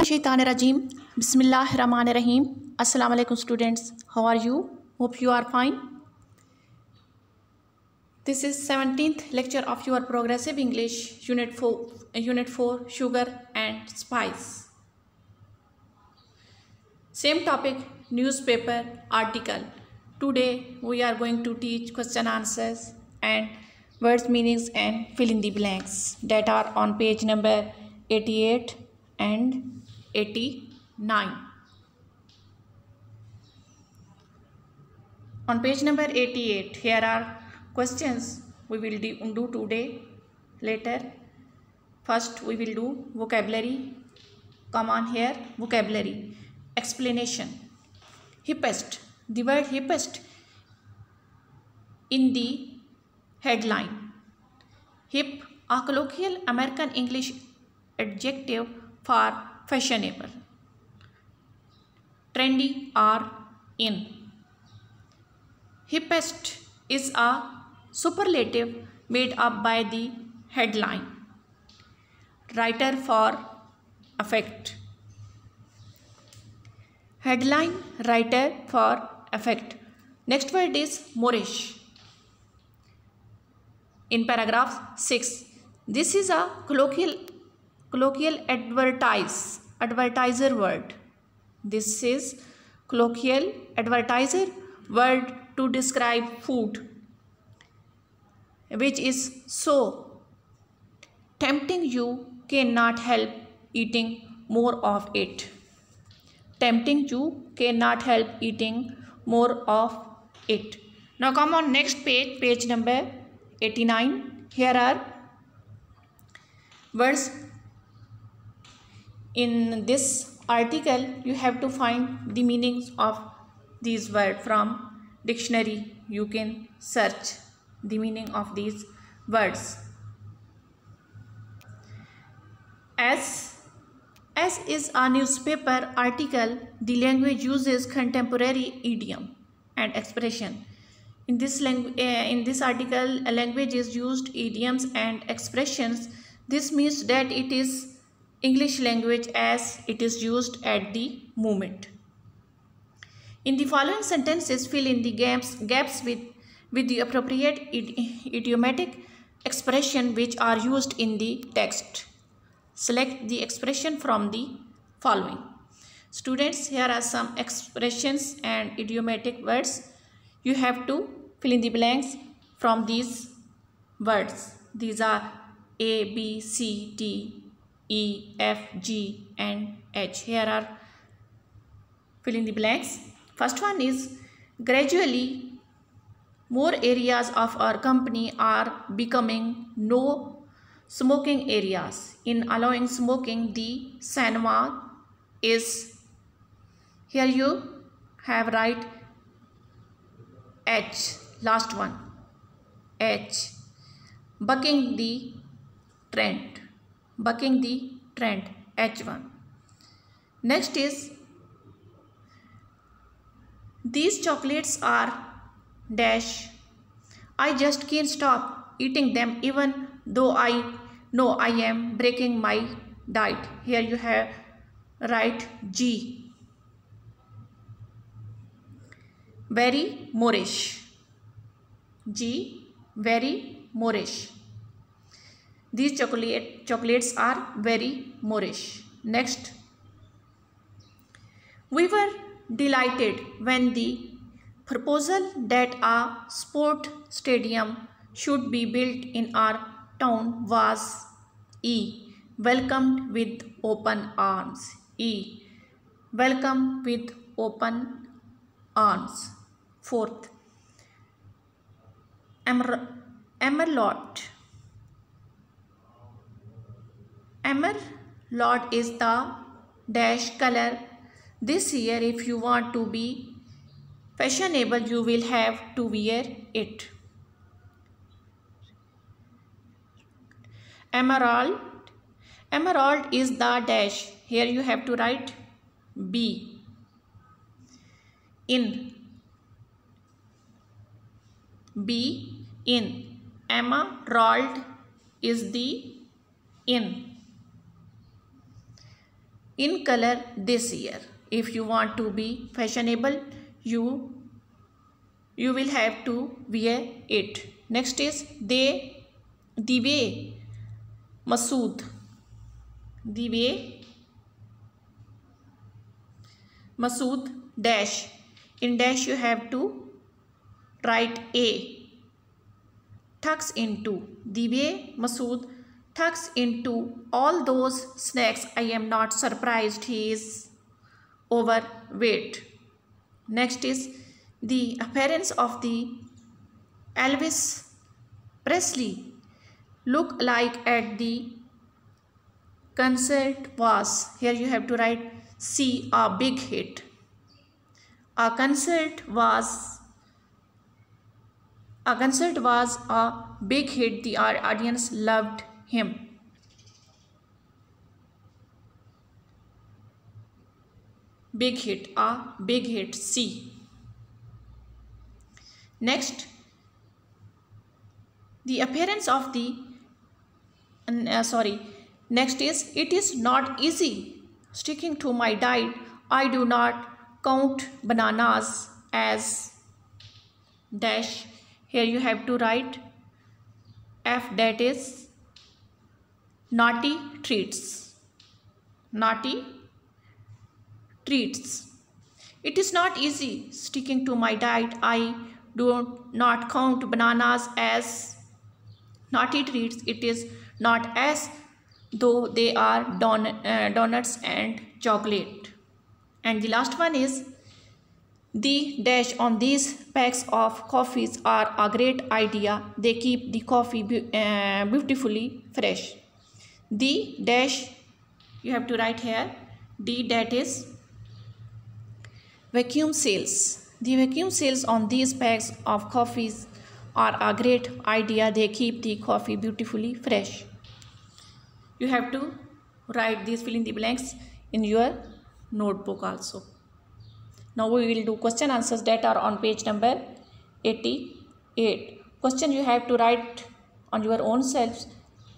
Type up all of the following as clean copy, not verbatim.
Shaitanirajim. Bismillahirrahmanirrahim. Assalamu alaikum students. How are you? Hope you are fine. This is 17th lecture of your Progressive English Unit 4 Sugar and Spice. Same topic, newspaper article. Today we are going to teach question answers and words meanings and fill in the blanks that are on page number 88 and 89. On page number 88, here are questions we will do today. Later, first we will do vocabulary. Come on here, vocabulary. Explanation. Hippest. The word hippest in the headline. Hip, a colloquial American English adjective for fashionable, trendy or in. Hippest is a superlative made up by the headline. Writer for effect. Headline, writer for effect. Next word is Moorish. In paragraph 6, this is a colloquial advertiser word. This is colloquial advertiser word to describe food which is so tempting you cannot help eating more of it. Tempting you cannot help eating more of it. Now come on next page, page number 89. Here are words. In this article you have to find the meanings of these words from dictionary. You can search the meaning of these words. As is a newspaper article, the language uses contemporary idiom and expression. In this article, a language is used idioms and expressions. This means that it is English language as it is used at the moment. In the following sentences, fill in the gaps with the appropriate idiomatic expression which are used in the text. Select the expression from the following. Students, here are some expressions and idiomatic words. You have to fill in the blanks from these words. These are A, B, C, D, E, F, G and H. Here are fill in the blanks. First one is gradually more areas of our company are becoming no smoking areas. In allowing smoking, the cinema is, here you have write H, last one, H, bucking the trend, H1. Next is, these chocolates are dash, I just can't stop eating them even though I know I am breaking my diet. Here you have write G, very Moorish, G, very Moorish. These chocolates are very Moorish. Next, we were delighted when the proposal that a sport stadium should be built in our town was welcomed with open arms. Welcomed with open arms. Fourth, emerald. Emerald is the dash color. This year, if you want to be fashionable, you will have to wear it. Emerald is the dash. Here you have to write B. In. B in. Emerald is the in. in color this year. If you want to be fashionable, you will have to wear it. Next is the way Masood. The way Masood dash. In dash you have to write A. Tucks into. The way Masood tucks into all those snacks, I am not surprised he is overweight. Next is the appearance of the Elvis Presley look like at the concert was. Here you have to write C, a big hit. A concert was a big hit. The audience loved him. Big hit, a big hit, C. Next, the appearance of the next is it is not easy sticking to my diet. I do not count bananas as dash. Here you have to write F, that is naughty treats. Naughty treats. It is not easy sticking to my diet. I do not count bananas as naughty treats. It is not as though they are donuts and chocolate. And the last one is the dash on these packs of coffees are a great idea. They keep the coffee beautifully fresh. The dash you have to write here D, that is vacuum seals. The vacuum seals on these packs of coffees are a great idea. They keep the coffee beautifully fresh. You have to write these fill in the blanks in your notebook also. Now we will do question answers that are on page number 88. Question you have to write on your own self.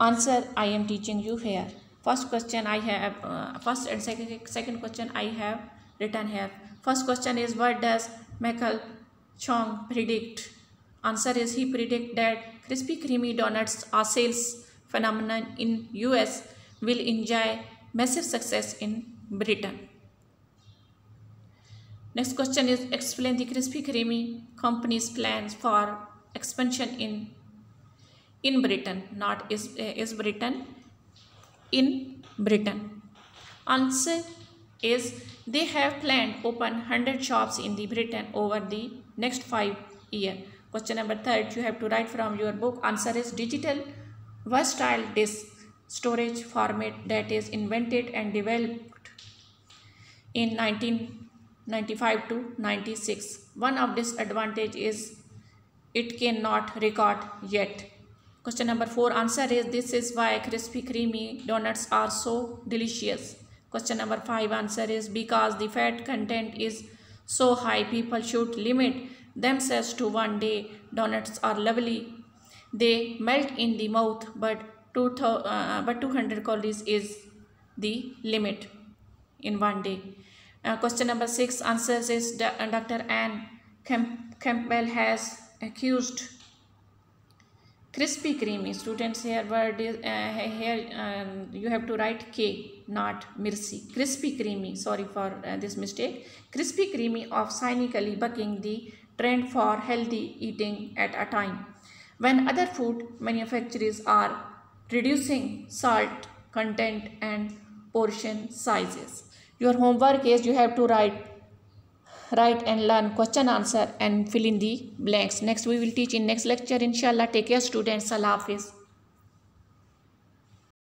Answer I am teaching you here. First question I have, first and second question I have written here. First question is, what does Michael Chong predict? Answer is, he predict that Krispy Kreme donuts, a sales phenomenon in US, will enjoy massive success in Britain. Next question is, explain the Krispy Kreme company's plans for expansion in Britain. Not is Britain, in Britain. Answer is, they have planned open 100 shops in the Britain over the next 5 years. Question number 3, you have to write from your book. Answer is, digital versatile disk storage format that is invented and developed in 1995 to 96. One of disadvantage is it cannot record yet. Question number 4, answer is, this is why Krispy Kreme donuts are so delicious. Question number 5, answer is, because the fat content is so high, people should limit themselves to one day. Donuts are lovely. They melt in the mouth, but 200 calories is the limit in one day. Question number 6, answers is, Dr. Anne Campbell has accused Krispy Kreme. Students, here word is you have to write K, not Mirsi. Krispy Kreme, sorry for this mistake. Krispy Kreme of cynically bucking the trend for healthy eating at a time when other food manufacturers are reducing salt content and portion sizes. Your homework is, you have to write and learn question answer and fill in the blanks. Next we will teach in next lecture, inshallah. Take care students. Allah Hafiz.